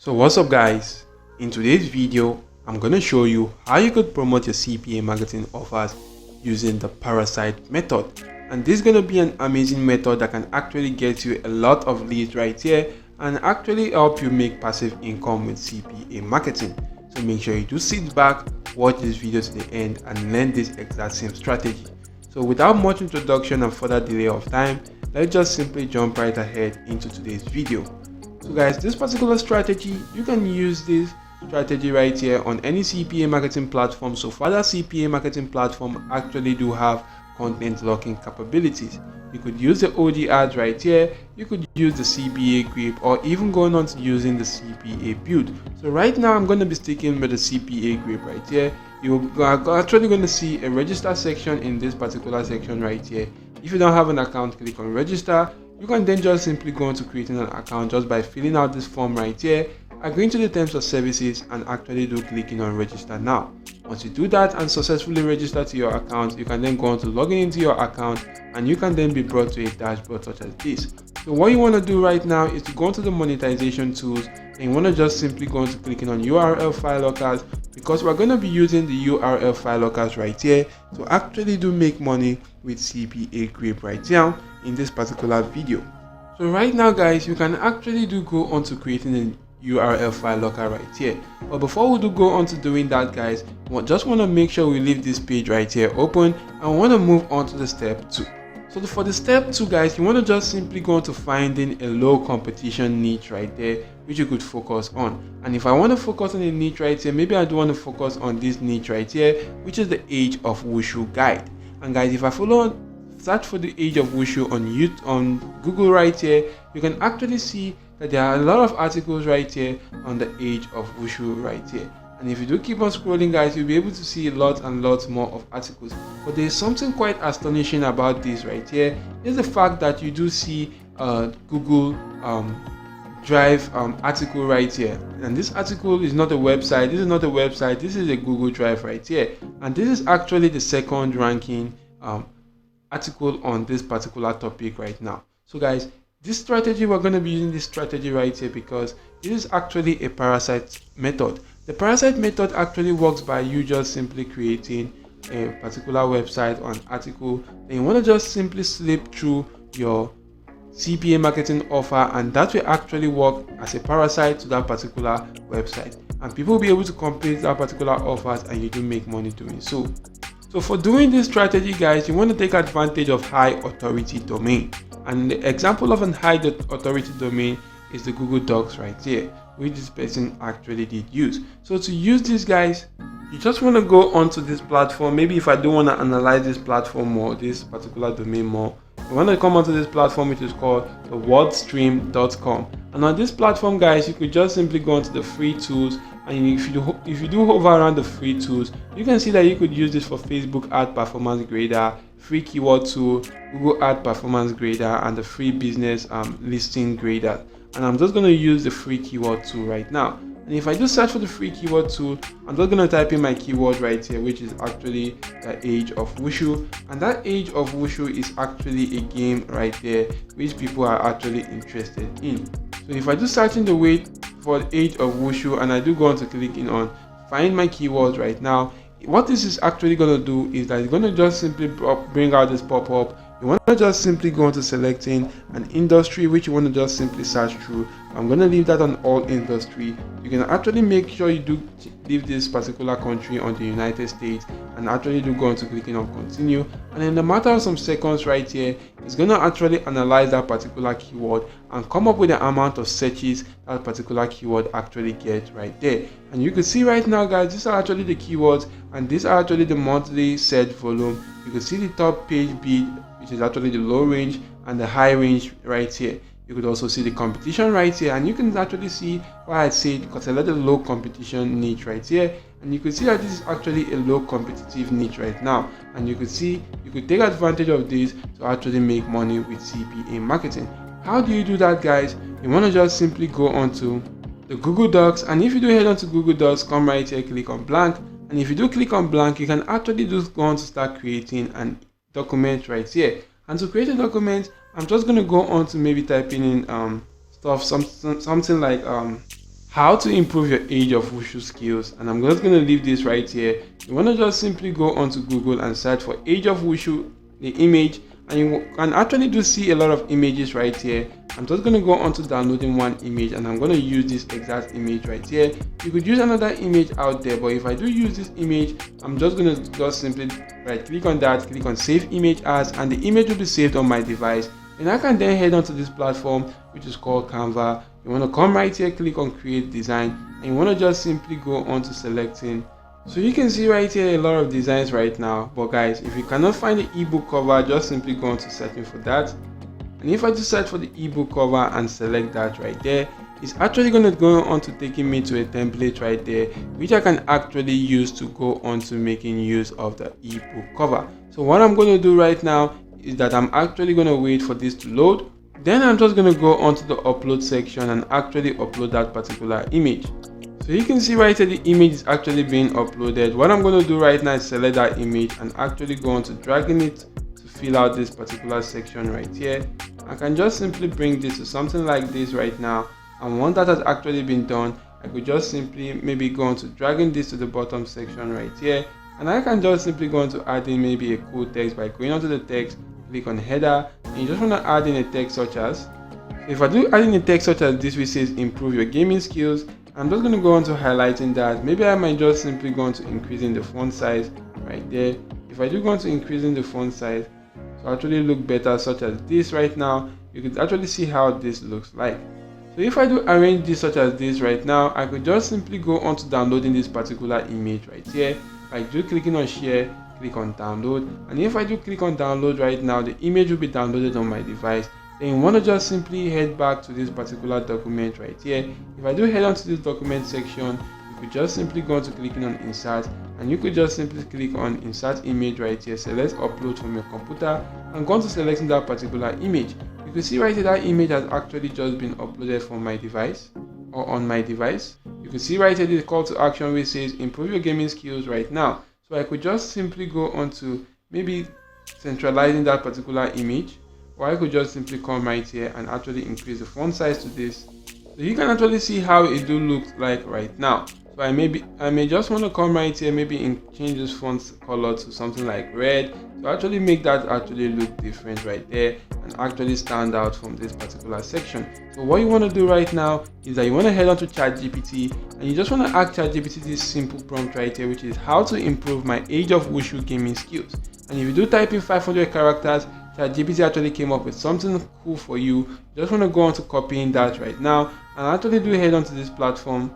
So what's up guys, in today's video I'm gonna show you how you could promote your CPA marketing offers using the parasite method. And this is gonna be an amazing method that can actually get you a lot of leads right here and actually help you make passive income with CPA marketing. So make sure you do sit back, watch this video to the end and learn this exact same strategy. So without much introduction and further delay of time, let's just simply jump right ahead into today's video. So guys, this particular strategy, you can use this strategy right here on any CPA marketing platform. So for that CPA marketing platform actually do have content locking capabilities. You could use the OG ads right here, you could use the CPA grip, or even going on to using the CPA build. So right now I'm going to be sticking with the CPA grip right here. You are actually going to see a register section in this particular section right here. If you don't have an account, click on register. You can then just simply go into creating an account just by filling out this form right here, agreeing to the terms of services, and actually do clicking on register now. Once you do that and successfully register to your account, you can then go on to login into your account and you can then be brought to a dashboard such as this. So what you want to do right now is to go into the monetization tools and you want to just simply go into clicking on URL file lockers, because we're going to be using the URL file lockers right here to actually do make money with CPA grip right now in this particular video. So right now guys, you can actually do go on to creating a URL file locker right here. But before we do go on to doing that guys, we just want to make sure we leave this page right here open and we want to move on to the step 2. So for the step 2 guys, you want to just simply go into finding a low competition niche right there which you could focus on. And if I want to focus on a niche right here, maybe I do want to focus on this niche right here, which is the Age of Wushu guide. And guys, if I search for the Age of Wushu on Google right here, you can actually see that there are a lot of articles right here on the Age of Wushu right here. And if you do keep on scrolling guys, you'll be able to see lots and lots more of articles. But there's something quite astonishing about this right here, is the fact that you do see Google Drive article right here. And this article is not a website, this is not a website, this is a Google Drive right here. And this is actually the second ranking article on this particular topic right now. So guys, this strategy, we're going to be using this strategy right here because this is actually a parasite method. The parasite method actually works by you just simply creating a particular website or an article. Then you want to just simply slip through your CPA marketing offer, and that will actually work as a parasite to that particular website. And people will be able to complete that particular offers and you do make money doing so. So for doing this strategy guys, you want to take advantage of high authority domain. And the example of an high authority domain is the Google Docs right here, which this person actually did use. So to use this guys, you just want to go onto this platform. Maybe if I do want to analyze this platform more, this particular domain more, you want to come onto this platform which is called the wordstream.com. And on this platform guys, you could just simply go into the free tools, and if you do hover around the free tools, you can see that you could use this for Facebook ad performance grader, free keyword tool, Google ad performance grader, and the free business listing grader. And I'm just going to use the free keyword tool right now. And if I do search for the free keyword tool, I'm just going to type in my keyword right here, which is actually the Age of Wushu. And that Age of Wushu is actually a game right there which people are actually interested in. So if I do search in the way for the Age of Wushu and I do go on to clicking on find my keywords right now, what this is actually going to do is that it's going to just simply bring out this pop-up. You want to just simply go into selecting an industry which you want to just simply search through. I'm going to leave that on all industry. You can actually make sure you do leave this particular country on the United States and actually do go into clicking on continue. And in a matter of some seconds right here, it's going to actually analyze that particular keyword and come up with the amount of searches that particular keyword actually gets right there. And you can see right now guys, these are actually the keywords and these are actually the monthly search volume. You can see the top page bid, which is actually the low range, and the high range right here. You could also see the competition right here, and you can actually see why I said because I let the low competition niche right here, and you could see that this is actually a low competitive niche right now. And you could see you could take advantage of this to actually make money with CPA marketing. How do you do that guys? You want to just simply go onto the Google Docs, and if you do head onto Google Docs, come right here, click on blank, and if you do click on blank, you can actually just go on to start creating an document right here. And to create a document, I'm just going to go on to maybe typing in something like how to improve your Age of Wushu skills, and I'm just going to leave this right here. You want to just simply go onto Google and search for Age of Wushu, the image, and you can actually do see a lot of images right here. I'm just going to go onto downloading one image, and I'm going to use this exact image right here. You could use another image out there, but if I do use this image, I'm just going to just simply right click on that, click on save image as, and the image will be saved on my device. And I can then head onto this platform, which is called Canva. You want to come right here, click on create design, and you want to just simply go on to selecting. So you can see right here a lot of designs right now, but guys, if you cannot find the ebook cover, just simply go on to searching for that. And if I just search for the ebook cover and select that right there, it's actually going to go on to taking me to a template right there, which I can actually use to go on to making use of the ebook cover. So what I'm going to do right now is that I'm actually going to wait for this to load. Then I'm just going to go onto the upload section and actually upload that particular image. So you can see right here the image is actually being uploaded. What I'm going to do right now is select that image and actually go on to dragging it to fill out this particular section right here. I can just simply bring this to something like this right now, and once that has actually been done, I could just simply maybe go on to dragging this to the bottom section right here, and I can just simply go on to add in maybe a cool text by going onto the text, click on header, and you just want to add in a text such as, if I do add in a text such as this which says improve your gaming skills, I'm just going to go on to highlighting that. Maybe I might just simply go on to increasing the font size right there. If I do go on to increasing the font size to actually look better such as this right now, you could actually see how this looks like. So if I do arrange this such as this right now, I could just simply go on to downloading this particular image right here. If I do clicking on share, click on download, and if I do click on download right now, the image will be downloaded on my device. Then you want to just simply head back to this particular document right here. If I do head on to this document section, you could just simply go on to clicking on insert, and you could just simply click on insert image right here, select upload from your computer, and go on to selecting that particular image. You can see right here that image has actually just been uploaded from my device or on my device. You can see right here the call to action which says improve your gaming skills right now. So I could just simply go on to maybe centralizing that particular image, or I could just simply come right here and actually increase the font size to this. So you can actually see how it do look like right now. So I may just want to come right here, maybe change this font color to something like red to actually make that actually look different right there and actually stand out from this particular section. So what you want to do right now is that you want to head on to ChatGPT and you just want to ask ChatGPT this simple prompt right here, which is how to improve my Age of Wushu gaming skills. And if you do type in 500 characters, ChatGPT actually came up with something cool for you. You just want to go on to copying that right now and actually do head onto this platform,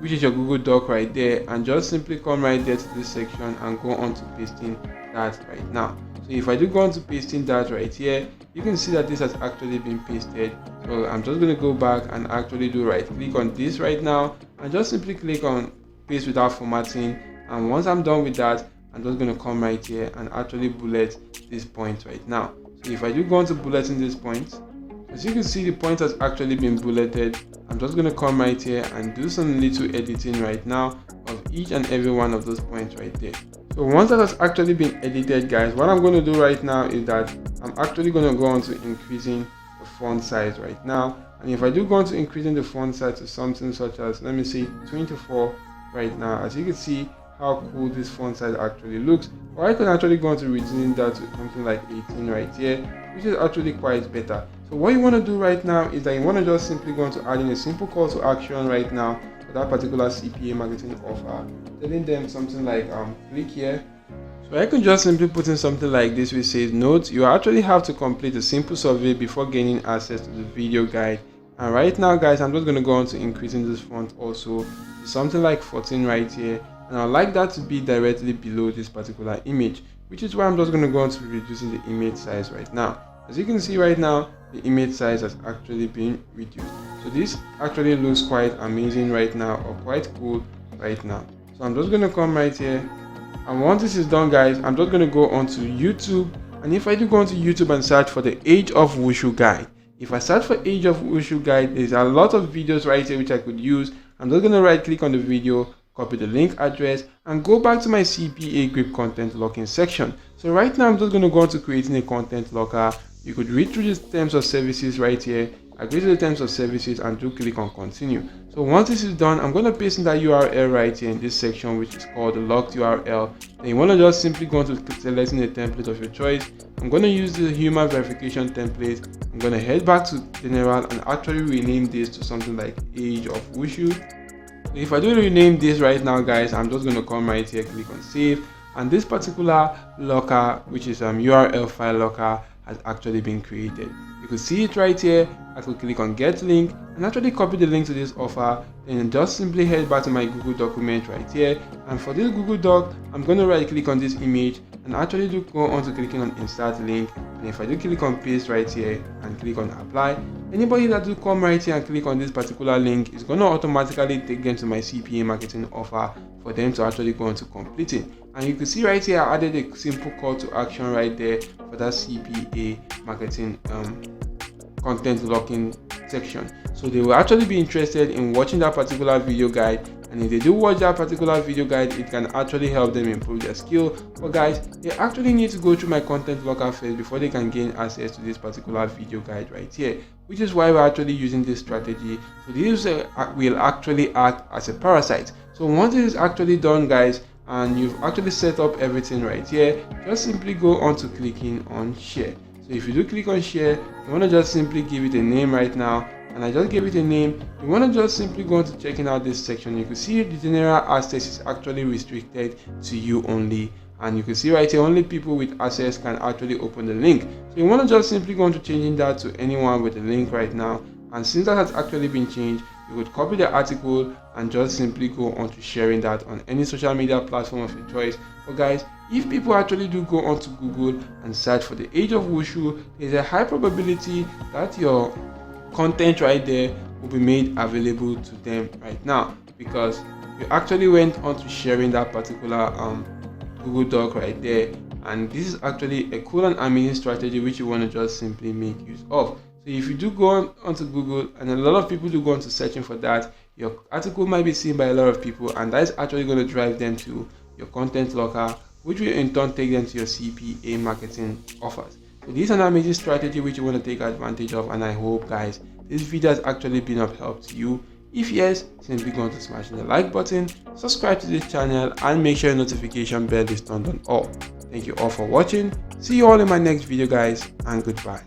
which is your Google Doc right there, and just simply come right there to this section and go on to pasting that right now. So if I do go on to pasting that right here, you can see that this has actually been pasted. So I'm just going to go back and actually do right click on this right now and just simply click on paste without formatting, and once I'm done with that, I'm just going to come right here and actually bullet this point right now. So if I do go on to bulleting this point, as you can see the point has actually been bulleted. I'm just going to come right here and do some little editing right now of each and every one of those points right there. So once that has actually been edited, guys, what I'm going to do right now is that I'm actually going to go on to increasing the font size right now. And if I do go on to increasing the font size to something such as, let me see, 24 right now, as you can see how cool this font size actually looks. Or I can actually go on to reducing that to something like 18 right here, which is actually quite better. So what you want to do right now is that you want to just simply go on to add in a simple call to action right now for that particular CPA marketing offer, telling them something like click here. So I can just simply put in something like this which says, note, you actually have to complete a simple survey before gaining access to the video guide. And right now, guys, I'm just going to go on to increasing this font also to something like 14 right here, and I'd like that to be directly below this particular image, which is why I'm just going to go on to reducing the image size right now. As you can see right now, the image size has actually been reduced. So this actually looks quite amazing right now, or quite cool right now. So I'm just going to come right here, and once this is done, guys, I'm just going to go onto YouTube. And if I do go onto YouTube and search for the Age of Wushu guide, if I search for Age of Wushu guide, there's a lot of videos right here which I could use. I'm just going to right click on the video, copy the link address, and go back to my CPA grip content locking section. So right now I'm just going to go on to creating a content locker. You could read through the terms of services right here. agree to the terms of services, and do click on continue. So once this is done, I'm going to paste in that URL right here in this section, which is called the locked URL. Then you want to just simply go into selecting a template of your choice. I'm going to use the human verification template. I'm going to head back to general and actually rename this to something like Age of Wushu. So if I do rename this right now, guys, I'm just going to come right here, click on save, and this particular locker, which is URL file locker, has actually been created. You can see it right here. I could click on get link and actually copy the link to this offer, then just simply head back to my Google document right here. And for this Google Doc, I'm going to right click on this image and actually do go on to clicking on insert link. And if I do click on paste right here and click on apply, anybody that do come right here and click on this particular link is going to automatically take them to my CPA marketing offer for them to actually go on to complete it. And you can see right here I added a simple call to action right there for that CPA marketing content locking section. So they will actually be interested in watching that particular video guide, and if they do watch that particular video guide, it can actually help them improve their skill. But guys, they actually need to go through my content locker first before they can gain access to this particular video guide right here, which is why we're actually using this strategy. So this will actually act as a parasite. So once it is actually done, guys, and you've actually set up everything right here, just simply go on to clicking on share. So if you do click on share, you want to just simply give it a name right now, and I just gave it a name. You want to just simply go into checking out this section. You can see the general access is actually restricted to you only, and you can see right here only people with access can actually open the link. So you want to just simply go into changing that to anyone with a link right now. And since that has actually been changed, you would copy the article and just simply go on to sharing that on any social media platform of your choice. But guys, if people actually do go onto Google and search for the Age of Wushu, there's a high probability that your content right there will be made available to them right now, because you actually went on to sharing that particular Google Doc right there. And this is actually a cool and amazing strategy which you want to just simply make use of. So if you do go onto Google, and a lot of people do go onto searching for that, your article might be seen by a lot of people, and that is actually going to drive them to your content locker, which will in turn take them to your CPA marketing offers. So this is an amazing strategy which you want to take advantage of, and I hope, guys, this video has actually been of help to you. If yes, simply go on to smash the like button, subscribe to this channel, and make sure your notification bell is turned on all. Thank you all for watching. See you all in my next video, guys, and goodbye.